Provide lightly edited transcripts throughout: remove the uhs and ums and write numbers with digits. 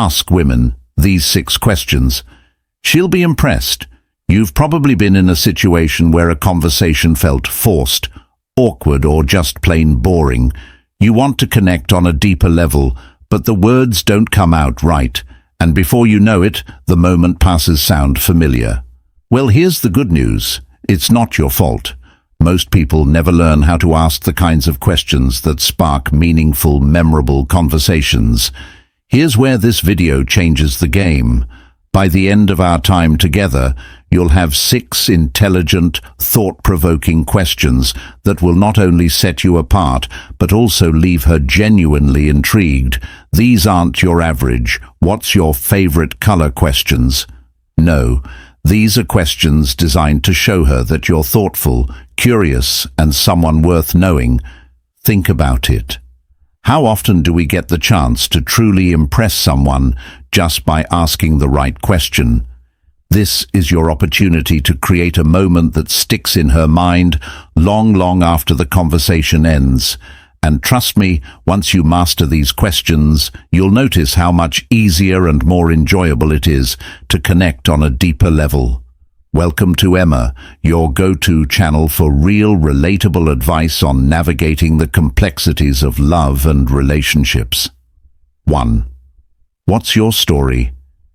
ask women these 6 questions. She'll be impressed. You've probably been in a situation where a conversation felt forced, awkward, or just plain boring. You want to connect on a deeper level, but the words don't come out right, and before you know it, the moment passes sound familiar. Well, here's the good news. It's not your fault. Most people never learn how to ask the kinds of questions that spark meaningful, memorable conversations. Here's where this video changes the game. By the end of our time together, you'll have 6 intelligent, thought-provoking questions that will not only set you apart, but also leave her genuinely intrigued. These aren't your average, "What's your favorite color?" questions. No, these are questions designed to show her that you're thoughtful, curious, and someone worth knowing. Think about it. How often do we get the chance to truly impress someone just by asking the right question? This is your opportunity to create a moment that sticks in her mind long after the conversation ends. And trust me, once you master these questions, you'll notice how much easier and more enjoyable it is to connect on a deeper level. Welcome to Emma, your go-to channel for real, relatable advice on navigating the complexities of love and relationships. 1. What's your story?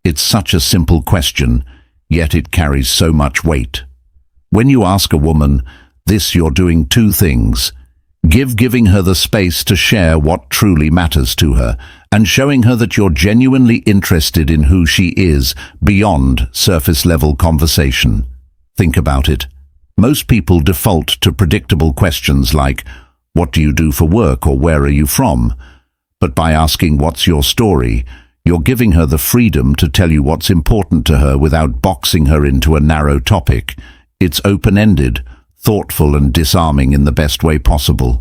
It's such a simple question, yet it carries so much weight. When you ask a woman this, you're doing 2 things. Giving her the space to share what truly matters to her, and showing her that you're genuinely interested in who she is beyond surface-level conversation. Think about it. Most people default to predictable questions like, "What do you do for work?" or "Where are you from?" But by asking "What's your story?", you're giving her the freedom to tell you what's important to her without boxing her into a narrow topic. It's open-ended, thoughtful, and disarming in the best way possible.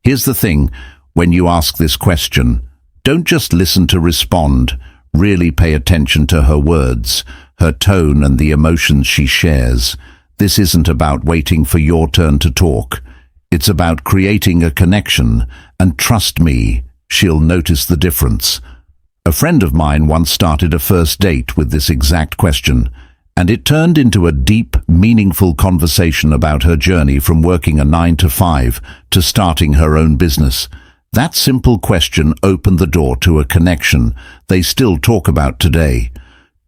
Here's the thing, when you ask this question, don't just listen to respond. Really pay attention to her words, her tone, and the emotions she shares. This isn't about waiting for your turn to talk. It's about creating a connection, and trust me, she'll notice the difference. A friend of mine once started a first date with this exact question, and it turned into a deep, meaningful conversation about her journey from working a 9 to 5 to starting her own business. That simple question opened the door to a connection they still talk about today.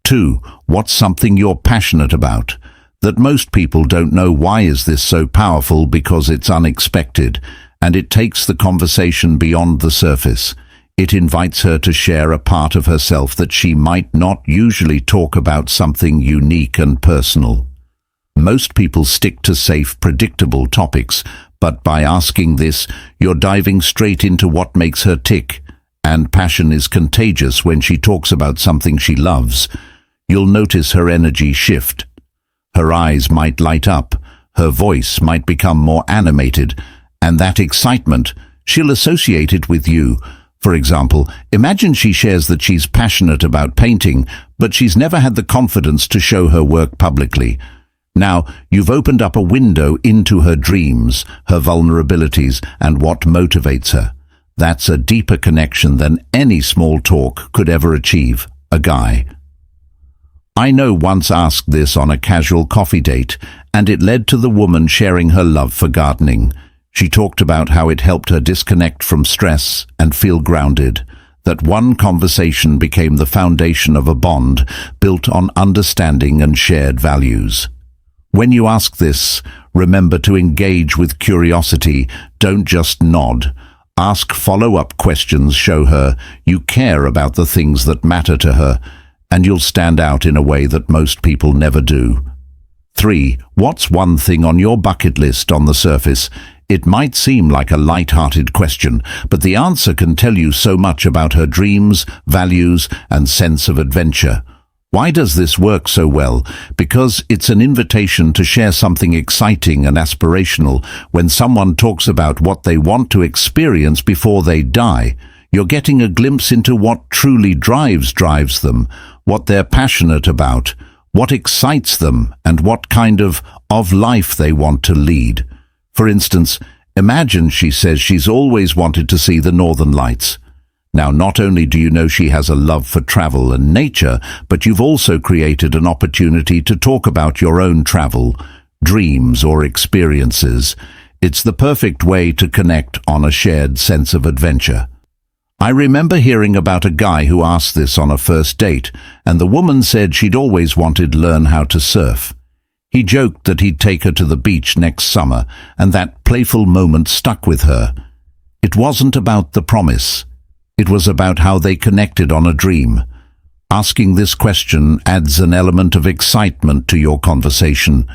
2. What's something you're passionate about? That most people don't know. Why is this so powerful? Because it's unexpected, and it takes the conversation beyond the surface. It invites her to share a part of herself that she might not usually talk about, something unique and personal. Most people stick to safe, predictable topics, but by asking this, you're diving straight into what makes her tick. And passion is contagious. When she talks about something she loves, you'll notice her energy shift. Her eyes might light up, her voice might become more animated, and that excitement, she'll associate it with you. For example, imagine she shares that she's passionate about painting, but she's never had the confidence to show her work publicly. Now, you've opened up a window into her dreams, her vulnerabilities, and what motivates her. That's a deeper connection than any small talk could ever achieve. A guy I know once asked this on a casual coffee date, and it led to the woman sharing her love for gardening. She talked about how it helped her disconnect from stress and feel grounded. That one conversation became the foundation of a bond built on understanding and shared values. When you ask this, remember to engage with curiosity. Don't just nod. Ask follow-up questions. Show her you care about the things that matter to her, and you'll stand out in a way that most people never do. 3. What's one thing on your bucket list? On the surface, it might seem like a light-hearted question, but the answer can tell you so much about her dreams, values, and sense of adventure. Why does this work so well? Because it's an invitation to share something exciting and aspirational. When someone talks about what they want to experience before they die, you're getting a glimpse into what truly drives them, what they're passionate about, what excites them, and what kind of life they want to lead. For instance, imagine she says she's always wanted to see the Northern Lights. Now, not only do you know she has a love for travel and nature, but you've also created an opportunity to talk about your own travel, dreams or experiences. It's the perfect way to connect on a shared sense of adventure. I remember hearing about a guy who asked this on a first date, and the woman said she'd always wanted to learn how to surf. He joked that he'd take her to the beach next summer, and that playful moment stuck with her. It wasn't about the promise. It was about how they connected on a dream. Asking this question adds an element of excitement to your conversation.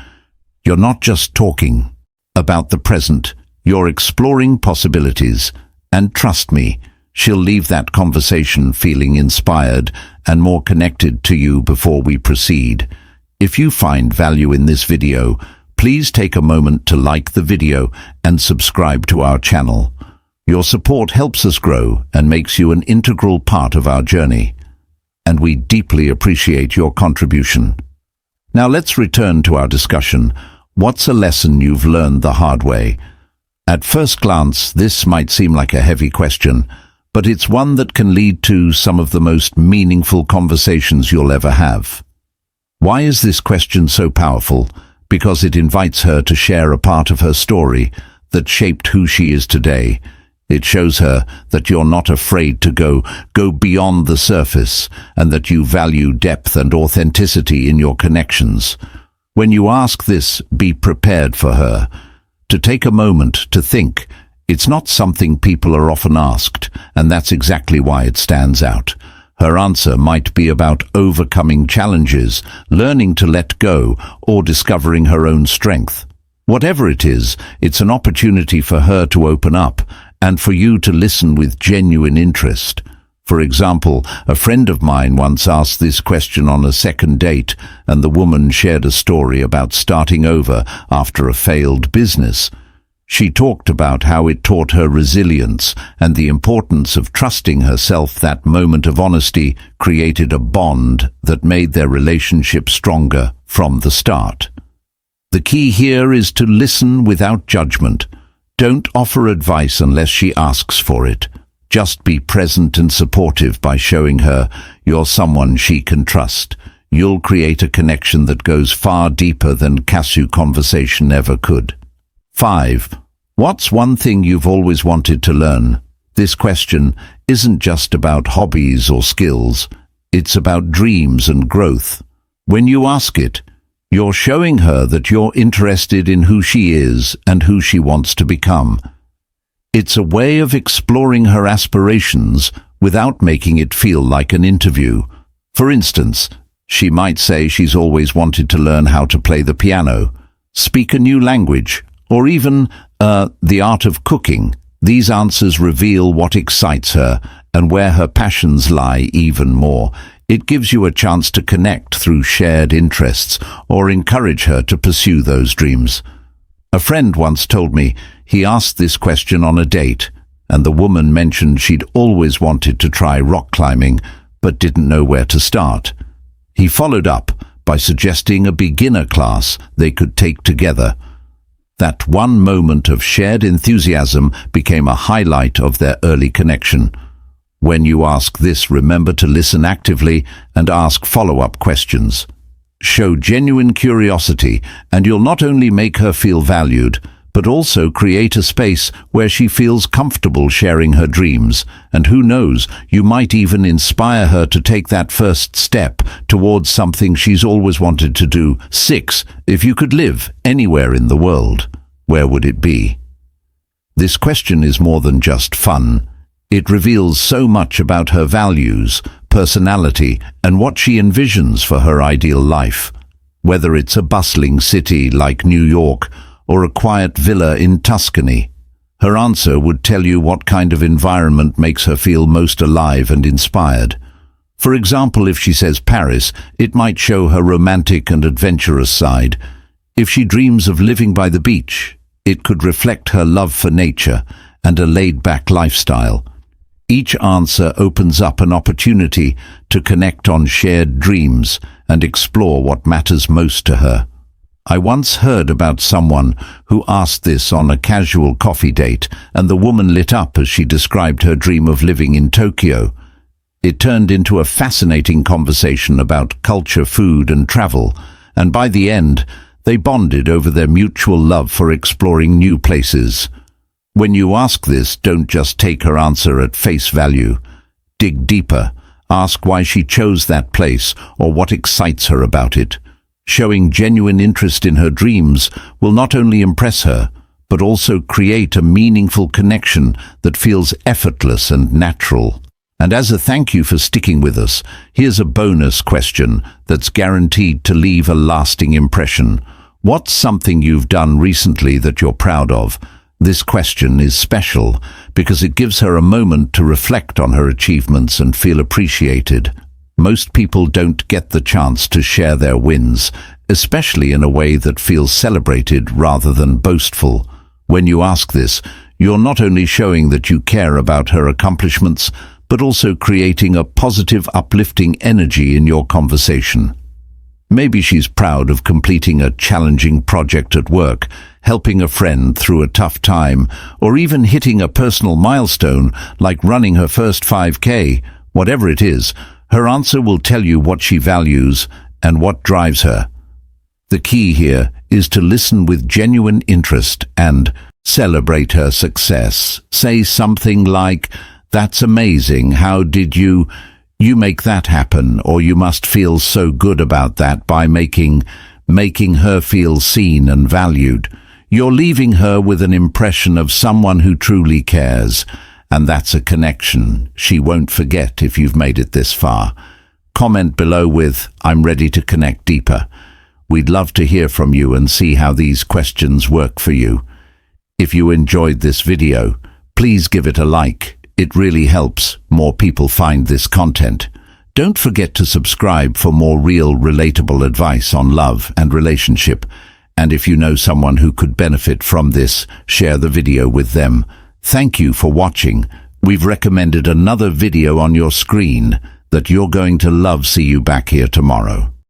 You're not just talking about the present, you're exploring possibilities. And trust me, she'll leave that conversation feeling inspired and more connected to you before we proceed. If you find value in this video, please take a moment to like the video and subscribe to our channel. Your support helps us grow and makes you an integral part of our journey, and we deeply appreciate your contribution. Now let's return to our discussion. What's a lesson you've learned the hard way? At first glance, this might seem like a heavy question, but it's one that can lead to some of the most meaningful conversations you'll ever have. Why is this question so powerful? Because it invites her to share a part of her story that shaped who she is today. It shows her that you're not afraid to go beyond the surface, and that you value depth and authenticity in your connections. When you ask this, be prepared for her to take a moment to think. It's not something people are often asked, and that's exactly why it stands out. Her answer might be about overcoming challenges, learning to let go, or discovering her own strength. Whatever it is, it's an opportunity for her to open up, and for you to listen with genuine interest. For example, a friend of mine once asked this question on a second date, and the woman shared a story about starting over after a failed business. She talked about how it taught her resilience and the importance of trusting herself. That moment of honesty created a bond that made their relationship stronger from the start. The key here is to listen without judgment. Don't offer advice unless she asks for it. Just be present and supportive by showing her you're someone she can trust. You'll create a connection that goes far deeper than casual conversation ever could. 5. What's one thing you've always wanted to learn? This question isn't just about hobbies or skills. It's about dreams and growth. When you ask it, you're showing her that you're interested in who she is and who she wants to become. It's a way of exploring her aspirations without making it feel like an interview. For instance, she might say she's always wanted to learn how to play the piano, speak a new language, or even the art of cooking. These answers reveal what excites her and where her passions lie even more. It gives you a chance to connect through shared interests or encourage her to pursue those dreams. A friend once told me he asked this question on a date, and the woman mentioned she'd always wanted to try rock climbing but didn't know where to start. He followed up by suggesting a beginner class they could take together. That one moment of shared enthusiasm became a highlight of their early connection. When you ask this, remember to listen actively and ask follow-up questions. Show genuine curiosity, and you'll not only make her feel valued, but also create a space where she feels comfortable sharing her dreams. And who knows, you might even inspire her to take that first step towards something she's always wanted to do. 6. If you could live anywhere in the world, where would it be? This question is more than just fun. It reveals so much about her values, personality, and what she envisions for her ideal life. Whether it's a bustling city like New York or a quiet villa in Tuscany, her answer would tell you what kind of environment makes her feel most alive and inspired. For example, if she says Paris, it might show her romantic and adventurous side. If she dreams of living by the beach, it could reflect her love for nature and a laid-back lifestyle. Each answer opens up an opportunity to connect on shared dreams and explore what matters most to her. I once heard about someone who asked this on a casual coffee date, and the woman lit up as she described her dream of living in Tokyo. It turned into a fascinating conversation about culture, food, and travel, and by the end, they bonded over their mutual love for exploring new places. When you ask this, don't just take her answer at face value. Dig deeper. Ask why she chose that place or what excites her about it. Showing genuine interest in her dreams will not only impress her, but also create a meaningful connection that feels effortless and natural. And as a thank you for sticking with us, here's a bonus question that's guaranteed to leave a lasting impression. What's something you've done recently that you're proud of? This question is special because it gives her a moment to reflect on her achievements and feel appreciated. Most people don't get the chance to share their wins, especially in a way that feels celebrated rather than boastful. When you ask this, you're not only showing that you care about her accomplishments, but also creating a positive, uplifting energy in your conversation. Maybe she's proud of completing a challenging project at work, helping a friend through a tough time, or even hitting a personal milestone like running her first 5K. Whatever it is, her answer will tell you what she values and what drives her. The key here is to listen with genuine interest and celebrate her success. Say something like, "That's amazing, how did you make that happen?" Or "You must feel so good about that," by making her feel seen and valued. You're leaving her with an impression of someone who truly cares, and that's a connection she won't forget if you've made it this far. Comment below with, "I'm ready to connect deeper." We'd love to hear from you and see how these questions work for you. If you enjoyed this video, please give it a like. It really helps more people find this content. Don't forget to subscribe for more real, relatable advice on love and relationship. And if you know someone who could benefit from this, share the video with them. Thank you for watching. We've recommended another video on your screen that you're going to love. See you back here tomorrow.